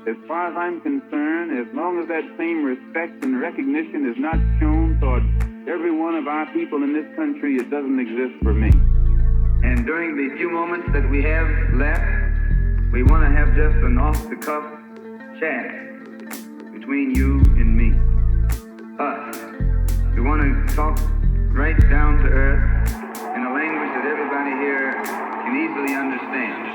As far as I'm concerned, as long as that same respect and recognition is not shown toward every one of our people in this country, it doesn't exist for me. And during the few moments that we have left, we want to have just an off-the-cuff chat between you and me. Us. We want to talk right down to earth in a language that everybody here can easily understand.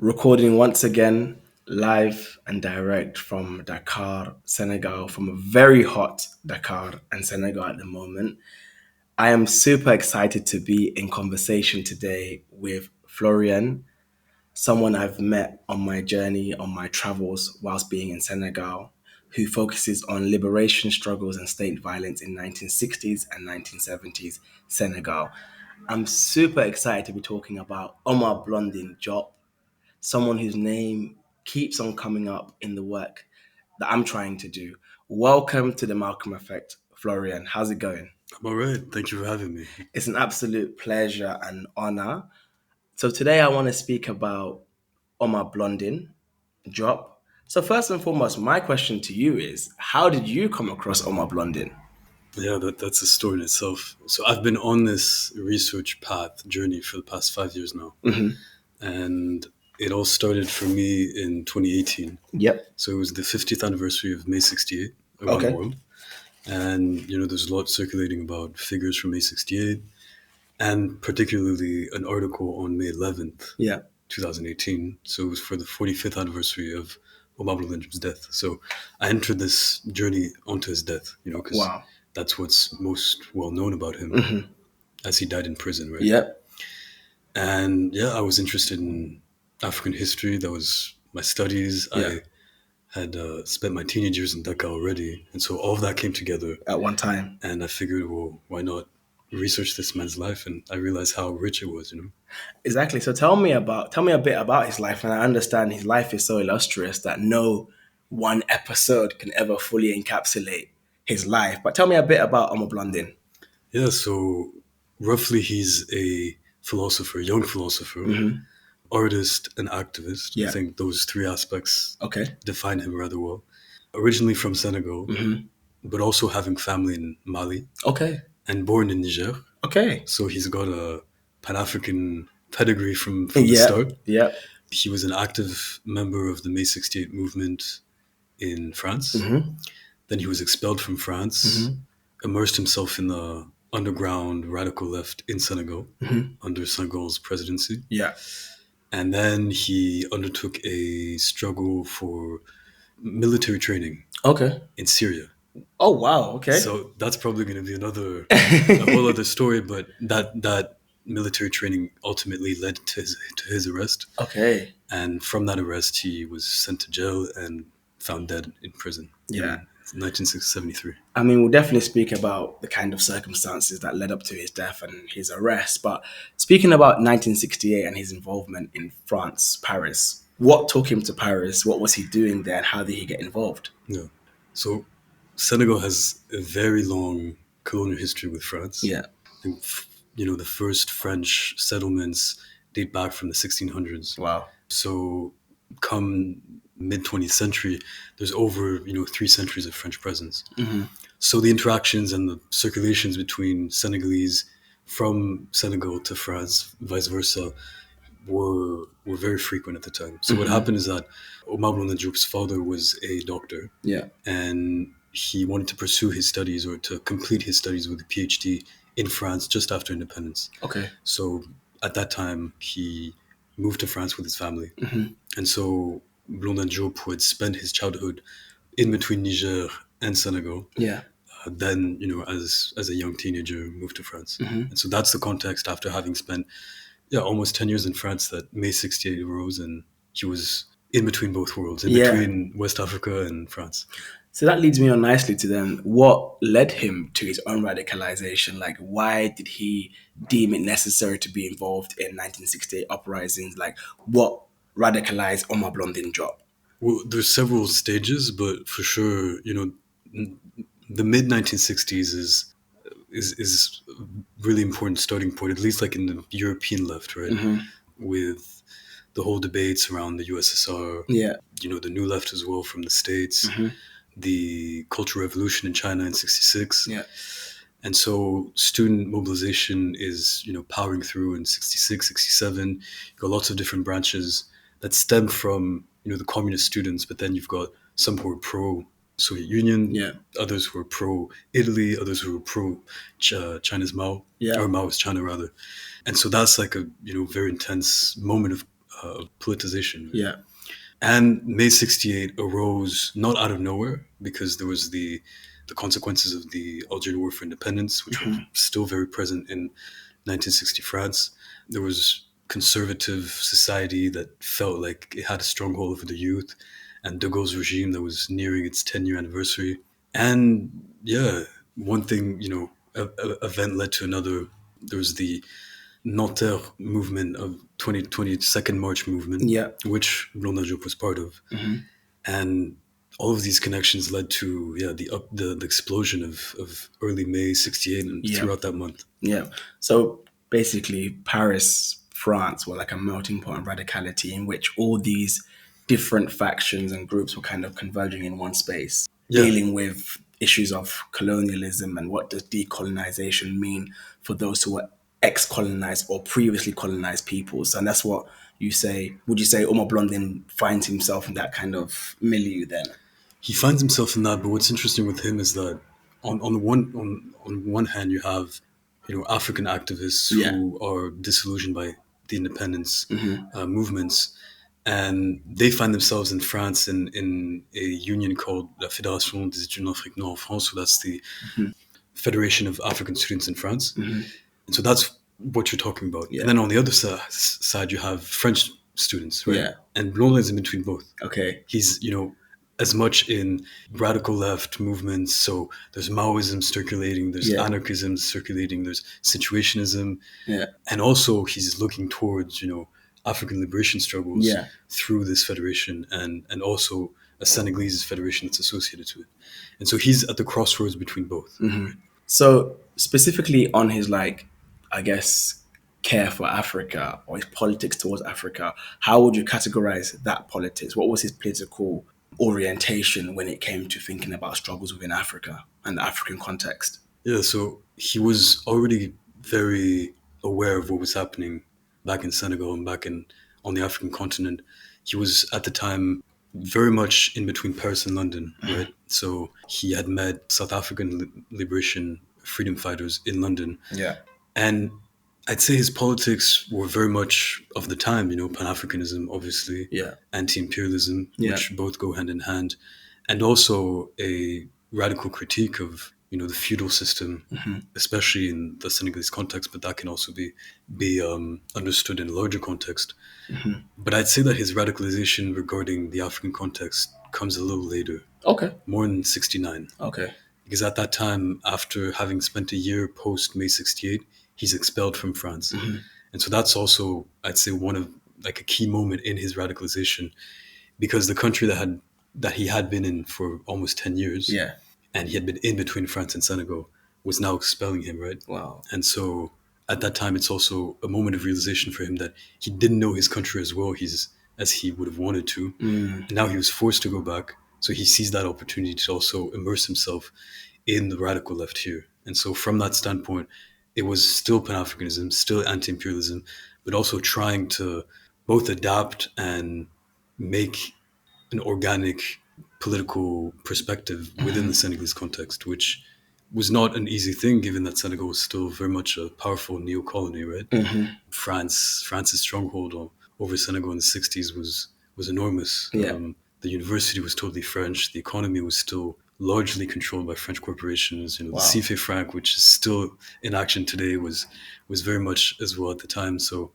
Recording once again, live and direct from Dakar, Senegal, from a very hot Dakar and Senegal at the moment. I am super excited to be in conversation today with Florian, someone I've met on my journey, on my travels whilst being in Senegal, who focuses on liberation struggles and state violence in 1960s and 1970s Senegal. I'm super excited to be talking about Omar Blondin Diop, someone whose name keeps on coming up in the work that I'm trying to do. Welcome to the Malcolm Effect, Florian. How's it going? I'm all right. Thank you for having me. It's an absolute pleasure and honor. So today I want to speak about Omar Blondin Diop. So first and foremost, my question to you is, how did you come across Omar Blondin? Yeah, that's a story in itself. So I've been on this research path journey for the past 5 years now. And it all started for me in 2018. Yep. So it was the 50th anniversary of May 68 around the world. And, there's a lot circulating about figures from May 68 and particularly an article on May 11th, 2018. So it was for the 45th anniversary of Omar Blondin Diop's death. So I entered this journey onto his death, because that's what's most well known about him, as he died in prison, right? Yep. And I was interested in African history. That was my studies. I had spent my teenage years in Dakar already. And so all of that came together at one time. And I figured, well, why not research this man's life? And I realized how rich it was, Exactly. So tell me a bit about his life. And I understand his life is so illustrious that no one episode can ever fully encapsulate his life. But tell me a bit about Omar Blondin. Yeah, so roughly he's a philosopher, young philosopher, artist and activist. I think those three aspects define him rather well. Originally from Senegal, but also having family in Mali. And born in Niger. So he's got a Pan-African pedigree from the start. He was an active member of the May 68 movement in France. Then he was expelled from France, immersed himself in the underground radical left in Senegal under Senegal's presidency. And then he undertook a struggle for military training in Syria. Oh, wow. Okay. So that's probably going to be a whole other story, but that military training ultimately led to his arrest. And from that arrest, he was sent to jail and found dead in prison. In 1973. I mean, we'll definitely speak about the kind of circumstances that led up to his death and his arrest. But speaking about 1968 and his involvement in France, Paris, what took him to Paris? What was he doing there? And how did he get involved? So Senegal has a very long colonial history with France. And, the first French settlements date back from the 1600s. Wow. So come mid-20th century, there's over, 3 centuries of French presence. So the interactions and the circulations between Senegalese from Senegal to France, vice versa, were very frequent at the time. So what happened is that Omar Blondin Diop's father was a doctor. And he wanted to pursue his studies or to complete his studies with a PhD in France just after independence. So at that time, he moved to France with his family. And so Blondin Diop, who had spent his childhood in between Niger and Senegal, then, as a young teenager, moved to France. And so that's the context after having spent almost 10 years in France that May 68 arose, and he was in between both worlds, between West Africa and France. So that leads me on nicely to then what led him to his own radicalization? Like, why did he deem it necessary to be involved in 1968 uprisings? Like, what radicalized Omar Blondin Diop? Well, there's several stages, but for sure, the mid 1960s is really important starting point, at least like in the European left, right? with the whole debates around the USSR, Yeah. the new left as well from the States, Mm-hmm. the Cultural Revolution in China in 66. Yeah. And so student mobilization is, powering through in 66, 67. You've got lots of different branches that stem from, the communist students, but then you've got some who are pro Soviet Union, Yeah. others who are pro Italy, others who are pro China's Mao, Yeah. or Mao's China rather. And so that's like a, very intense moment of politicization. Right? Yeah. And May 68 arose not out of nowhere because there was the consequences of the Algerian War for Independence, which were still very present in 1960 France. There was conservative society that felt like it had a stronghold over the youth, and De Gaulle's regime that was nearing its 10-year anniversary. And yeah, one thing, event led to another. There was the Nanterre movement of 2020 Second March movement, Yeah. which Blondin Diop was part of. Mm-hmm. And all of these connections led to the explosion of early May 68 and throughout that month. Yeah. So basically, Paris, France were like a melting pot of radicality in which all these different factions and groups were kind of converging in one space, dealing with issues of colonialism and what does decolonization mean for those who were ex-colonized or previously colonized peoples. And that's what you say. Would you say Omar Blondin finds himself in that kind of milieu then? He finds himself in that, but what's interesting with him is that on one hand you have African activists who are disillusioned by the independence movements, and they find themselves in France in a union called La Fédération des étudiants africains en France, so that's the Federation of African Students in France. And so that's what you're talking about. And then on the other side you have French students, right? Yeah. And Blondin is in between both. Okay. He's, as much in radical left movements. So there's Maoism circulating, there's anarchism circulating, there's situationism. Yeah. And also he's looking towards, African liberation struggles through this federation and also a Senegalese federation that's associated to it. And so he's at the crossroads between both. Mm-hmm. So specifically on his, I guess, care for Africa or his politics towards Africa, how would you categorize that politics? What was his political orientation when it came to thinking about struggles within Africa and the African context? Yeah, so he was already very aware of what was happening back in Senegal and on the African continent. He was at the time very much in between Paris and London, right? So he had met South African liberation freedom fighters in London. Yeah. And I'd say his politics were very much of the time, Pan-Africanism, obviously, anti-imperialism, which both go hand in hand, and also a radical critique of, the feudal system, especially in the Senegalese context, but that can also be understood in a larger context. But I'd say that his radicalization regarding the African context comes a little later. Okay. More in 69. Okay. Because at that time, after having spent a year post May 68, he's expelled from France. And so that's also, I'd say, one of a key moment in his radicalization, because the country that he had been in for almost 10 years, and he had been in between France and Senegal, was now expelling him, right? Wow. And so at that time, it's also a moment of realization for him that he didn't know his country as well as he would have wanted to. And now he was forced to go back. So he sees that opportunity to also immerse himself in the radical left here. And so from that standpoint, it was still Pan-Africanism, still anti-imperialism, but also trying to both adapt and make an organic political perspective within the Senegalese context, which was not an easy thing, given that Senegal was still very much a powerful neo-colony, right? France's stronghold over Senegal in the 60s was enormous. The university was totally French. The economy was still largely controlled by French corporations. The CFA franc, which is still in action today, was very much as well at the time. So,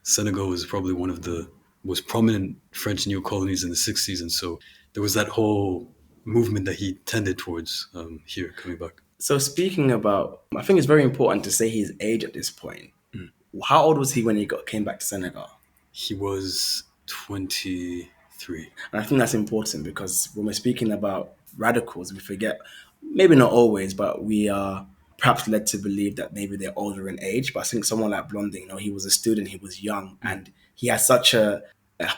Senegal was probably one of the most prominent French neo-colonies in the 60s. And so there was that whole movement that he tended towards here coming back. So speaking about, I think it's very important to say his age at this point. How old was he when he came back to Senegal? He was 23. And I think that's important because when we're speaking about radicals, we forget, maybe not always, but we are perhaps led to believe that maybe they're older in age. But I think someone like Blondin, you know, he was a student, he was young, and he has such a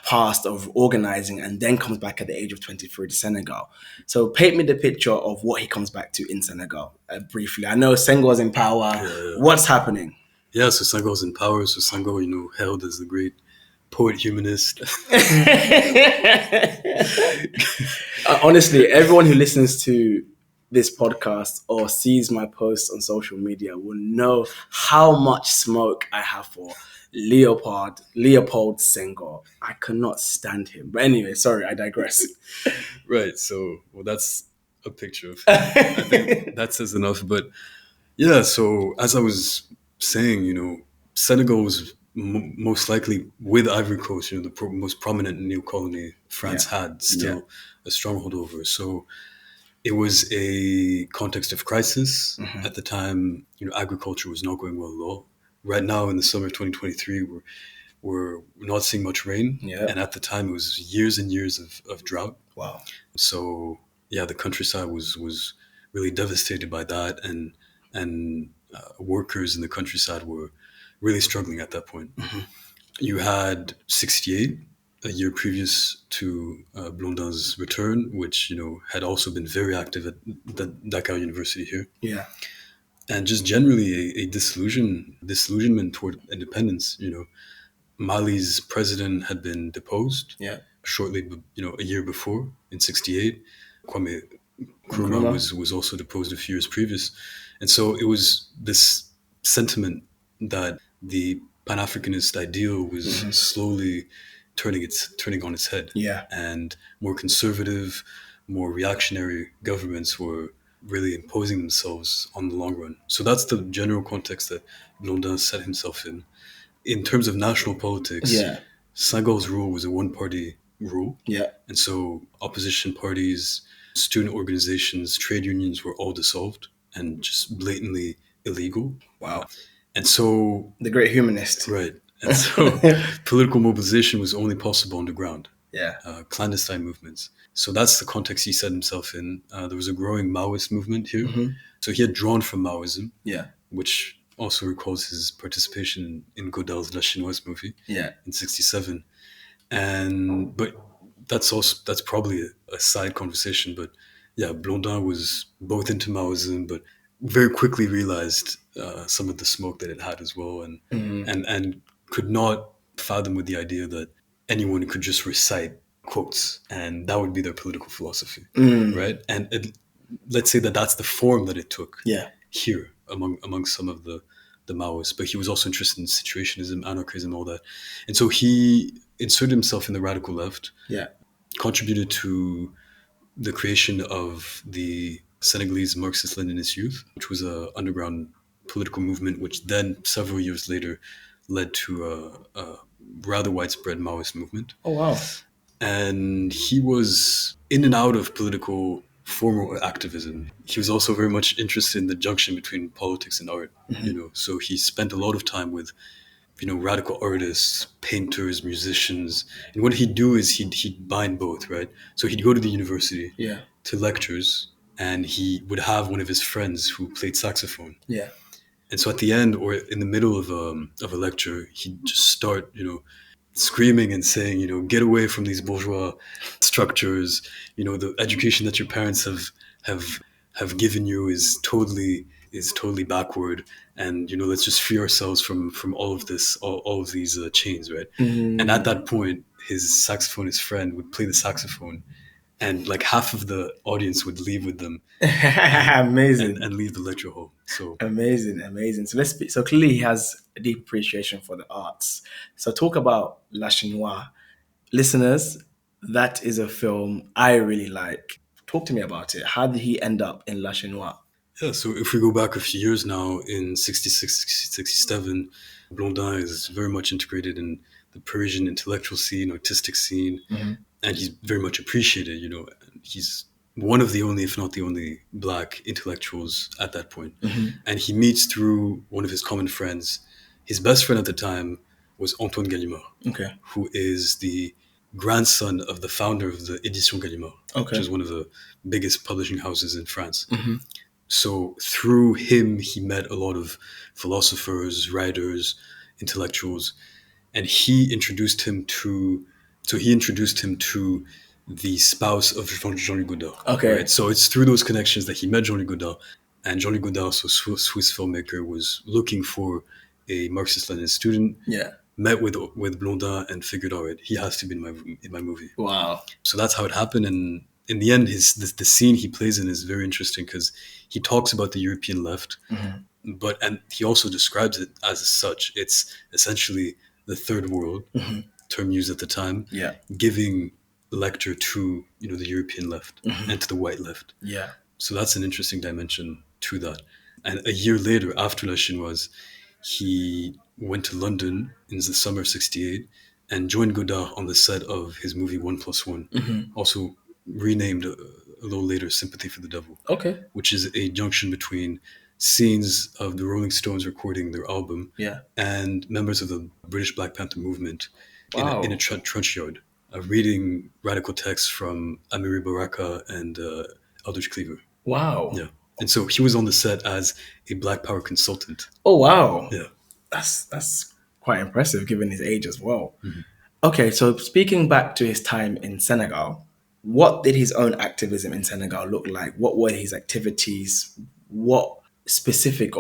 past of organizing, and then comes back at the age of 23 to Senegal. So paint me the picture of what he comes back to in Senegal briefly. I know Senghor's in power. Yeah. What's happening? Yeah, so Senghor's in power. So Senghor, you know, hailed as the great poet humanist. Honestly, everyone who listens to this podcast or sees my posts on social media will know how much smoke I have for Leopold Senghor. I cannot stand him. But anyway, sorry, I digress. Right. So, well, that's a picture of him. I think that says enough. But yeah, so as I was saying, you know, Senegal was most likely, with Ivory Coast, you know, the most prominent new colony France had still a stronghold over. So it was a context of crisis. At the time, you know, agriculture was not going well at all. Right now, in the summer of 2023, we're not seeing much rain. And at the time, it was years and years of drought. Wow. So yeah, the countryside was really devastated by that, and workers in the countryside were really struggling at that point. You had 68, a year previous to Blondin's return, which, you know, had also been very active at the Dakar University here. Yeah. And just generally a disillusionment toward independence. You know, Mali's president had been deposed shortly, you know, a year before in 68. Kwame Nkrumah was also deposed a few years previous. And so it was this sentiment that the Pan-Africanist ideal was slowly turning on its head. And more conservative, more reactionary governments were really imposing themselves on the long run. So that's the general context that Blondin set himself in. In terms of national politics, Senegal's rule was a one-party rule. And so opposition parties, student organizations, trade unions were all dissolved and just blatantly illegal. Wow. And so... The great humanist. Right. And so political mobilization was only possible underground. Clandestine movements. So that's the context he set himself in. There was a growing Maoist movement here. So he had drawn from Maoism, which also recalls his participation in Godard's La Chinoise movie in 67. But that's probably a side conversation. But yeah, Blondin was both into Maoism, but very quickly realized some of the smoke that it had as well, and could not fathom with the idea that anyone could just recite quotes and that would be their political philosophy, right? And let's say that that's the form that it took here among some of the Maoists. But he was also interested in situationism, anarchism, all that. And so he inserted himself in the radical left, contributed to the creation of the Senegalese Marxist-Leninist Youth, which was an underground political movement, which then several years later led to a rather widespread Maoist movement. Oh, wow. And he was in and out of political formal activism. He was also very much interested in the junction between politics and art, you know. So he spent a lot of time with, you know, radical artists, painters, musicians. And what he'd do is he'd bind both, right? So he'd go to the university to lectures, and he would have one of his friends who played saxophone. And so at the end or in the middle of a lecture, he'd just start, you know, screaming and saying, you know, get away from these bourgeois structures. You know, the education that your parents have given you is totally backward. And, you know, let's just free ourselves from all of this, all of these chains, right? And at that point, his saxophonist friend would play the saxophone, and like half of the audience would leave with them. Amazing. And leave the lecture hall. So amazing. So so clearly he has a deep appreciation for the arts. So talk about La Chinoise. Listeners, that is a film I really like. Talk to me about it. How did he end up in La Chinoise? Yeah, so if we go back a few years now, in 66, 67, Blondin is very much integrated in the Parisian intellectual scene, artistic scene, and he's very much appreciated. You know, he's one of the only, if not the only, Black intellectuals at that point. And he meets through one of his common friends. His best friend at the time was Antoine Gallimard, who is the grandson of the founder of the Édition Gallimard, which is one of the biggest publishing houses in France. So through him, he met a lot of philosophers, writers, intellectuals, and he introduced him to. So he introduced him to the spouse of Jean-Luc Godard. Okay. Right. So it's through those connections that he met Jean-Luc Godard, and Jean-Luc Godard, so Swiss filmmaker, was looking for a Marxist-Leninist student. Yeah. Met with Blondin and figured, all right, he has to be in my movie. Wow. So that's how it happened. And in the end, the scene he plays in is very interesting because he talks about the European left, and he also describes it as such. It's essentially the third world, term used at the time, Yeah. giving lecture to the European left and to the white left. Yeah. So that's an interesting dimension to that. And a year later, after La Chinoise, he went to London in the summer of '68 and joined Godard on the set of his movie 1+1, also renamed a little later Sympathy for the Devil, Okay. which is a junction between scenes of the Rolling Stones recording their album Yeah. and members of the British Black Panther movement Wow. in a trench yard, reading radical texts from Amiri Baraka and Eldridge Cleaver. Wow. Yeah. And so he was on the set as a Black Power consultant. Oh, wow. Yeah. That's quite impressive given his age as well. Okay, so speaking back to his time in Senegal, what did his own activism in Senegal look like? What were his activities? What specific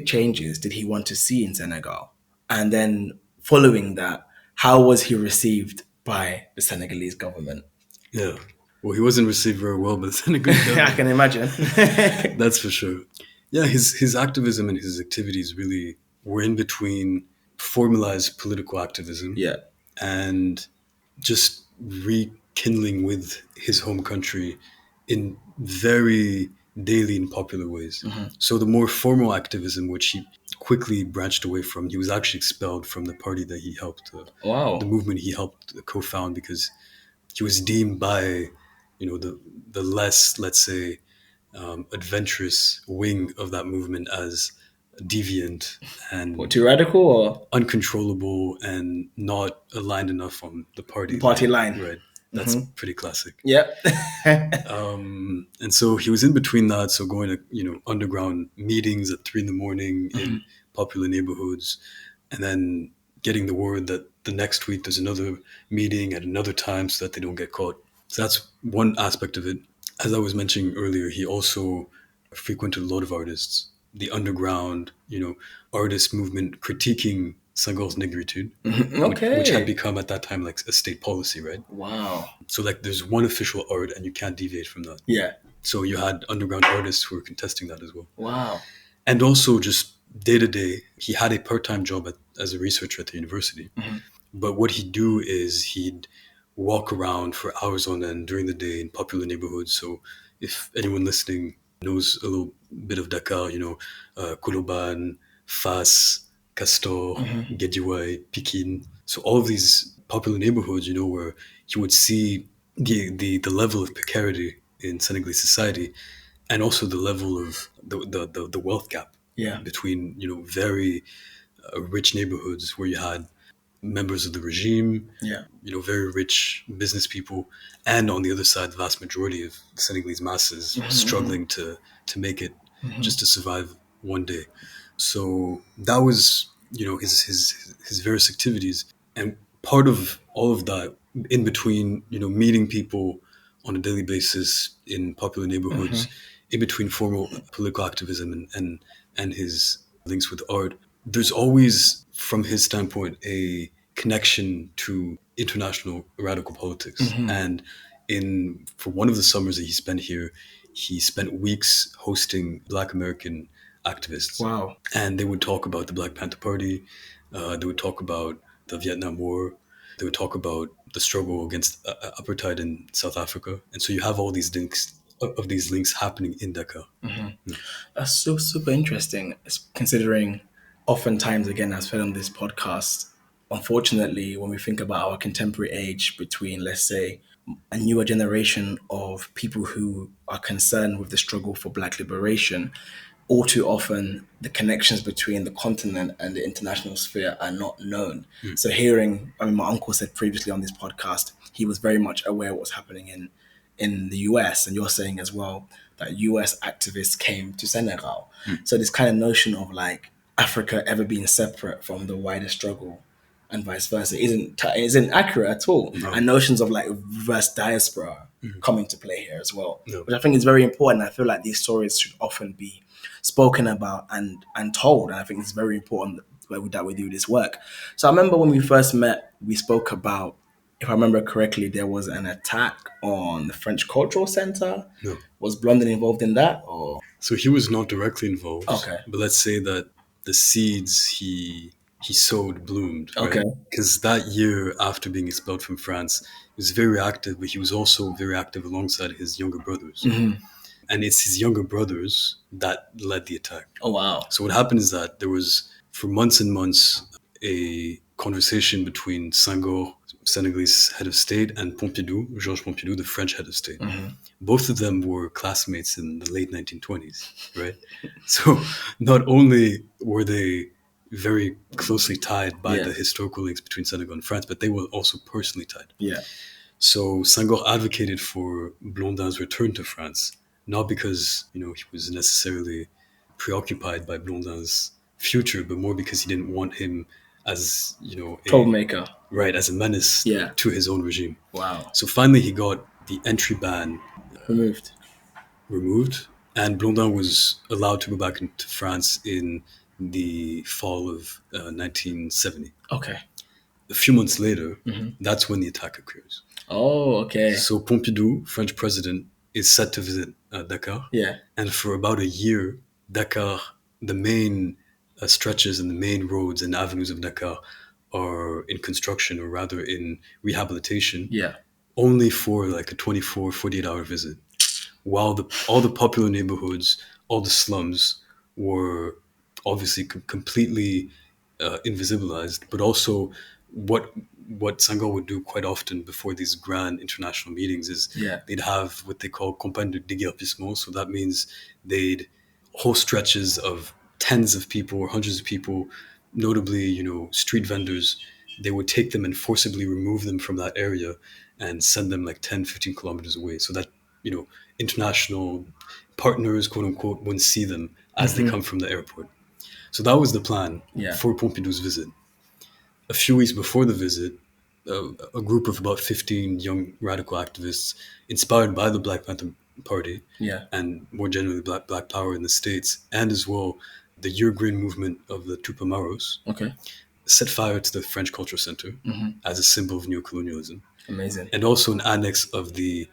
changes did he want to see in Senegal? And then following that, how was he received by the Senegalese government? Yeah. Well, he wasn't received very well by the Senegalese government. I can imagine. That's for sure. Yeah, his activism and his activities really were in between formalized political activism and just rekindling with his home country in very daily and popular ways. So the more formal activism, which he quickly branched away from, he was actually expelled from the party that he helped, the movement he helped co-found, because he was deemed by, the less, let's say, adventurous wing of that movement as deviant and Too radical or uncontrollable and not aligned enough on the party line. Right. That's pretty classic. Yep. And so he was in between that. So going to, underground meetings at 3 a.m. in popular neighborhoods, and then getting the word that the next week there's another meeting at another time so that they don't get caught. So that's one aspect of it. As I was mentioning earlier, he also frequented a lot of artists, the underground, artist movement critiquing Senegal's negritude, which had become at that time like a state policy, right? Wow. So like there's one official art and you can't deviate from that. Yeah. So you had underground artists who were contesting that as well. Wow. And also just day to day, he had a part-time job as a researcher at the university. But what he'd do is he'd walk around for hours on end during the day in popular neighborhoods. So if anyone listening knows a little bit of Dakar, Koloban, Fas, Castor, Guédiouaï, Pikine. So all of these popular neighborhoods, where you would see the level of precarity in Senegalese society, and also the level of the wealth gap between very rich neighborhoods where you had members of the regime, very rich business people, and on the other side, the vast majority of Senegalese masses struggling to make it just to survive one day. So that was, his various activities, and part of all of that, in between, meeting people on a daily basis in popular neighborhoods, in between formal political activism and his links with art, there's always, from his standpoint, a connection to international radical politics. And for one of the summers that he spent here, he spent weeks hosting Black American activists. Wow. And they would talk about the Black Panther Party. They would talk about the Vietnam War. They would talk about the struggle against apartheid in South Africa. And so you have all these links happening in Dakar. That's so super interesting, considering oftentimes, again, as said on this podcast, unfortunately, when we think about our contemporary age between, let's say, a newer generation of people who are concerned with the struggle for Black liberation, all too often the connections between the continent and the international sphere are not known. So my uncle said previously on this podcast, he was very much aware of what's happening in the US, and you're saying as well, that US activists came to Senegal. So this kind of notion of like Africa ever being separate from the wider struggle and vice versa isn't accurate at all. No. And notions of like reverse diaspora come into play here as well, No. which I think is very important. I feel like these stories should often be spoken about and told. And I think it's very important that we do this work. So I remember when we first met, we spoke about, if I remember correctly, there was an attack on the French Cultural Center. No. Was Blondin involved in that? Or So he was not directly involved. Okay. But let's say that the seeds he sowed bloomed. Right? Okay. Because that year after being expelled from France, he was very active, but he was also very active alongside his younger brothers. And it's his younger brothers that led the attack. Oh wow. So what happened is that there was, for months and months, a conversation between Senghor, Senegalese head of state, and Pompidou, Georges Pompidou, the French head of state. Both of them were classmates in the late 1920s, right? So not only were they very closely tied by the historical links between Senegal and France, but they were also personally tied. Yeah. So Senghor advocated for Blondin's return to France, not because, he was necessarily preoccupied by Blondin's future, but more because he didn't want him as, troublemaker. Right, as a menace Yeah. to his own regime. Wow. So finally he got the entry ban removed, and Blondin was allowed to go back into France in the fall of 1970. Okay. A few months later, that's when the attack occurs. Oh, okay. So Pompidou, French president, is set to visit Dakar. Yeah. And for about a year, Dakar, the main stretches and the main roads and avenues of Dakar are in construction, or rather in rehabilitation. Yeah. Only for like a 24, 48-hour visit. While all the popular neighborhoods, all the slums were obviously completely invisibilized, but also what Senghor would do quite often before these grand international meetings is they'd have what they call campagne de déguerpissement. So that means they'd whole stretches of tens of people or hundreds of people, notably, street vendors, they would take them and forcibly remove them from that area and send them like 10, 15 kilometers away, so that, international partners, quote unquote, wouldn't see them as they come from the airport. So that was the plan for Pompidou's visit. A few weeks before the visit, a group of about 15 young radical activists, inspired by the Black Panther Party, and more generally Black Power in the States, and as well the Uruguayan movement of the Tupamaros, set fire to the French Cultural Center as a symbol of neocolonialism. Amazing. And also an annex of the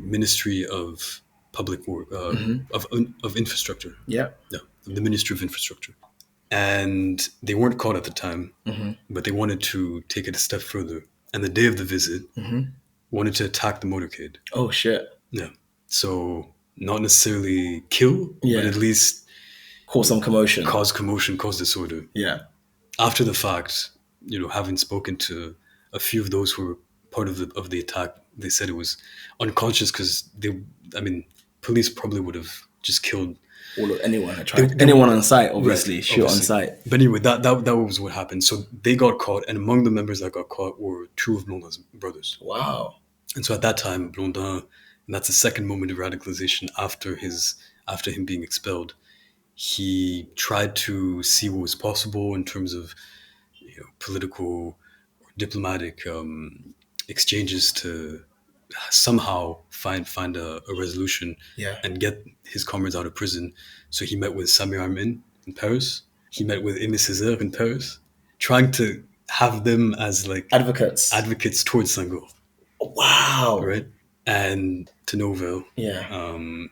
Ministry of Public Work, of Infrastructure. Yeah. The Ministry of Infrastructure. And they weren't caught at the time, but they wanted to take it a step further. And the day of the visit, wanted to attack the motorcade. Oh, shit. Yeah. So not necessarily kill, but at least cause some commotion. Cause disorder. Yeah. After the fact, having spoken to a few of those who were part of the attack, they said it was unconscious because police probably would have just killed anyone on site, obviously, shoot on site. But anyway, that was what happened. So they got caught, and among the members that got caught were two of Blondin's brothers. Wow. And so at that time, Blondin, and that's the second moment of radicalization after him being expelled, he tried to see what was possible in terms of political or diplomatic exchanges to somehow find a resolution and get his comrades out of prison. So he met with Samir Armin in Paris. He met with Aimé Césaire in Paris, trying to have them as like advocates towards Senghor. Wow. Right? And to no avail. Yeah.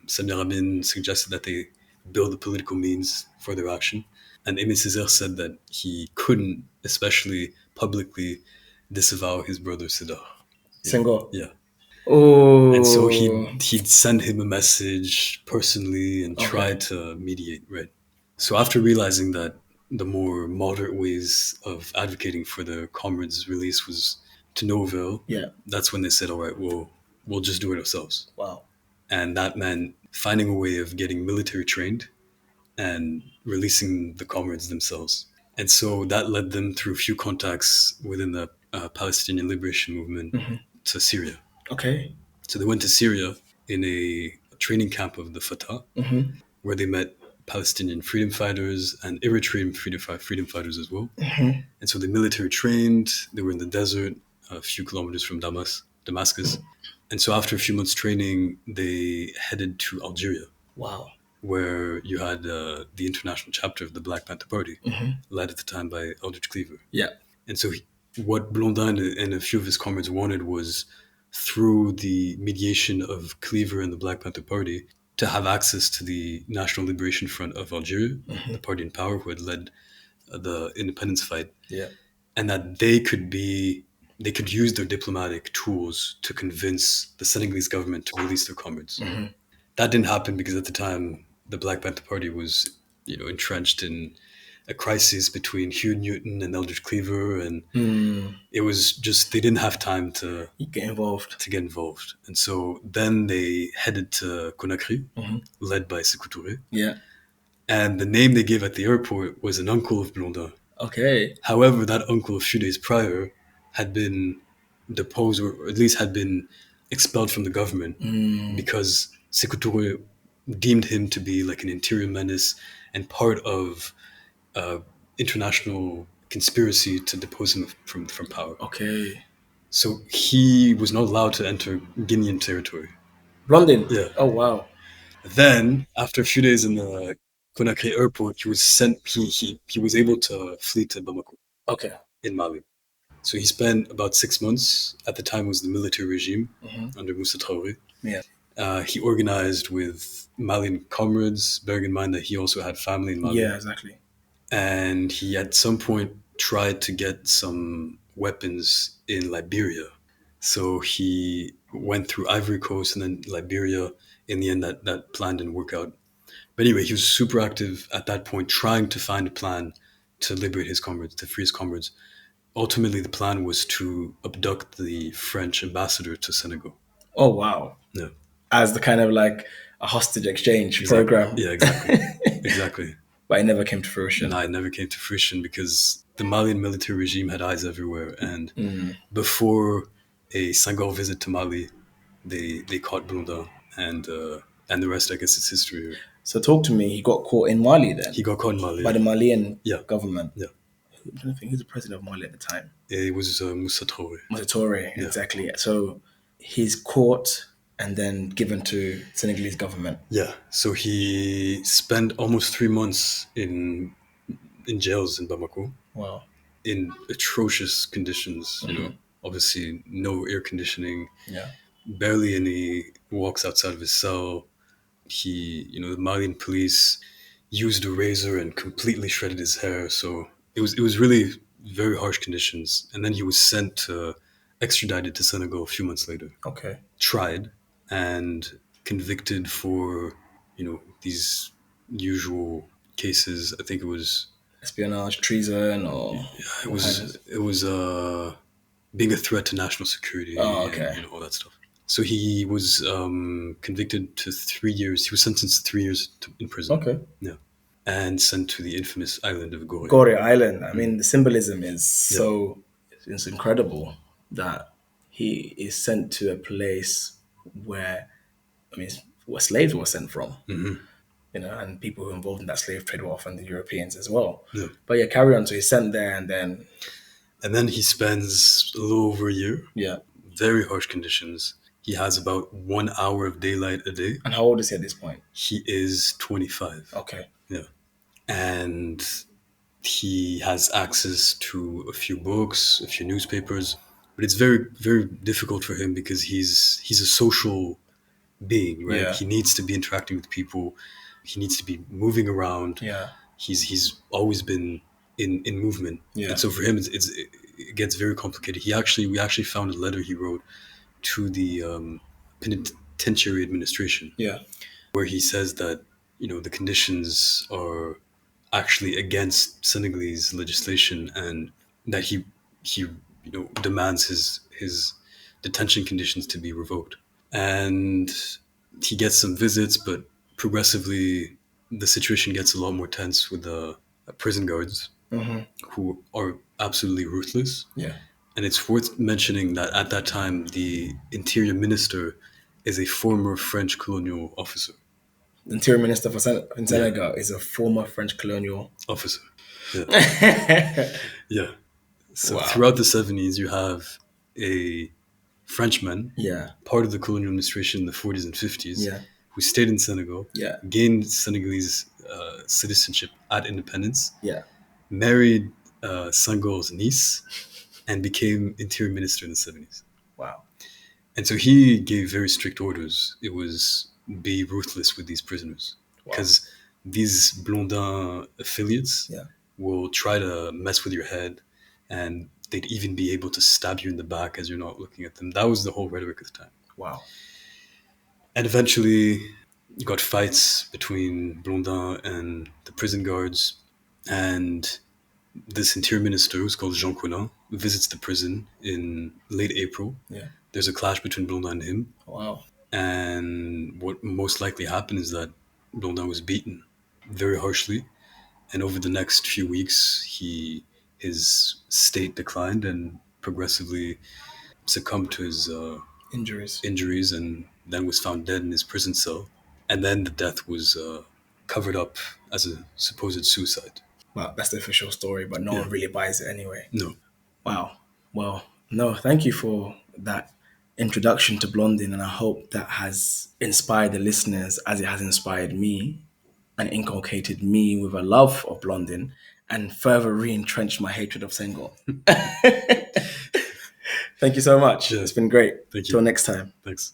Samir Armin suggested that they build the political means for their action. And Aimé Césaire said that he couldn't, especially publicly, disavow his brother Sédar. Senghor. Yeah. Oh. And so he'd send him a message personally and try to mediate, right? So after realizing that the more moderate ways of advocating for the comrades' release was to no avail, that's when they said, all right, we'll just do it ourselves. Wow. And that meant finding a way of getting military trained and releasing the comrades themselves. And so that led them through a few contacts within the Palestinian Liberation Movement to Syria. Okay. So they went to Syria in a training camp of the Fatah, where they met Palestinian freedom fighters and Eritrean freedom fighters as well. And so they military trained. They were in the desert, a few kilometers from Damascus. And so after a few months training, they headed to Algeria. Wow. Where you had the international chapter of the Black Panther Party, led at the time by Eldridge Cleaver. Yeah. And so what Blondin and a few of his comrades wanted was, through the mediation of Cleaver and the Black Panther Party, to have access to the National Liberation Front of Algeria, the party in power who had led the independence fight, and that they could use their diplomatic tools to convince the Senegalese government to release their comrades. That didn't happen because at the time the Black Panther Party was, entrenched in a crisis between Hugh Newton and Eldridge Cleaver, and it was just they didn't have time to get involved. And so then they headed to Conakry, led by Sékou Touré. Yeah. And the name they gave at the airport was an uncle of Blondin. Okay. However, that uncle a few days prior had been deposed, or at least had been expelled from the government because Sékou Touré deemed him to be like an interior menace and part of international conspiracy to depose him from power. Okay. So he was not allowed to enter Guinean territory. Blondin? Yeah. Oh, wow. Then, after a few days in the Conakry airport, he was sent. He was able to flee to Bamako. Okay. In Mali. So he spent about 6 months. At the time, was the military regime under Moussa Traoré. Yeah. He organized with Malian comrades, bearing in mind that he also had family in Mali. Yeah, exactly. And he at some point tried to get some weapons in Liberia. So he went through Ivory Coast and then Liberia. In the end, that plan didn't work out. But anyway, he was super active at that point, trying to find a plan to liberate his comrades, to free his comrades. Ultimately, the plan was to abduct the French ambassador to Senegal. Oh, wow. Yeah. As the kind of like a hostage exchange program. Yeah, exactly. Exactly. But it never came to fruition. No, it never came to fruition because the Malian military regime had eyes everywhere. And before a Senghor visit to Mali, they caught Blondin. And the rest, I guess, is history. So talk to me. He got caught in Mali then? He got caught in Mali. By the Malian government? Yeah. I'm trying to think, who's the president of Mali at the time? It was Moussa Traoré. Moussa Traoré, exactly. So he's caught and then given to Senegalese government. Yeah. So he spent almost 3 months in jails in Bamako. Wow. In atrocious conditions, obviously no air conditioning. Yeah. Barely any walks outside of his cell. The Malian police used a razor and completely shredded his hair. So it was really very harsh conditions. And then he was extradited to Senegal a few months later. Okay. Tried and convicted for, these usual cases. I think it was espionage, treason, or it was being a threat to national security. Oh, okay. And, all that stuff. So he was convicted to 3 years. He was sentenced to 3 years in prison. Okay. Yeah. And sent to the infamous island of Gorée. Gorée Island. I mean, the symbolism is it's incredible that he is sent to a place where slaves were sent from. And people who were involved in that slave trade were often the Europeans as well. Yeah. But carry on. So he's sent there and then... And then he spends a little over a year. Yeah. Very harsh conditions. He has about 1 hour of daylight a day. And how old is he at this point? He is 25. Okay. Yeah. And he has access to a few books, a few newspapers. But it's very, very difficult for him because he's a social being, right? Yeah. He needs to be interacting with people. He needs to be moving around. Yeah. He's always been in movement. Yeah. And so for him, it gets very complicated. We actually found a letter he wrote to the penitentiary administration. Yeah. Where he says that, the conditions are actually against Senegalese legislation and that he demands his detention conditions to be revoked. And he gets some visits, but progressively the situation gets a lot more tense with the prison guards who are absolutely ruthless. Yeah. And it's worth mentioning that at that time, the interior minister is a former French colonial officer. The interior minister in Senegal is a former French colonial officer. Yeah. Yeah. So throughout the 70s, you have a Frenchman, part of the colonial administration in the 40s and 50s, who stayed in Senegal, gained Senegalese citizenship at independence, married Senghor's niece, and became interior minister in the 70s. Wow. And so he gave very strict orders. It was be ruthless with these prisoners. Because these Blondin affiliates will try to mess with your head, and they'd even be able to stab you in the back as you're not looking at them. That was the whole rhetoric of the time. Wow. And eventually you got fights between Blondin and the prison guards, and this interior minister, who's called Jean Collin, visits the prison in late April. There's a clash between Blondin and him. Wow. And what most likely happened is that Blondin was beaten very harshly, and over the next few weeks his state declined and progressively succumbed to his injuries, and then was found dead in his prison cell. And then the death was covered up as a supposed suicide. Wow, that's the official story, but no one really buys it anyway. No. Wow. Well, no, thank you for that introduction to Blondin, and I hope that has inspired the listeners as it has inspired me and inculcated me with a love of Blondin and further re-entrenched my hatred of Senghor. Thank you so much. It's been great. Thank you. Till next time. Thanks.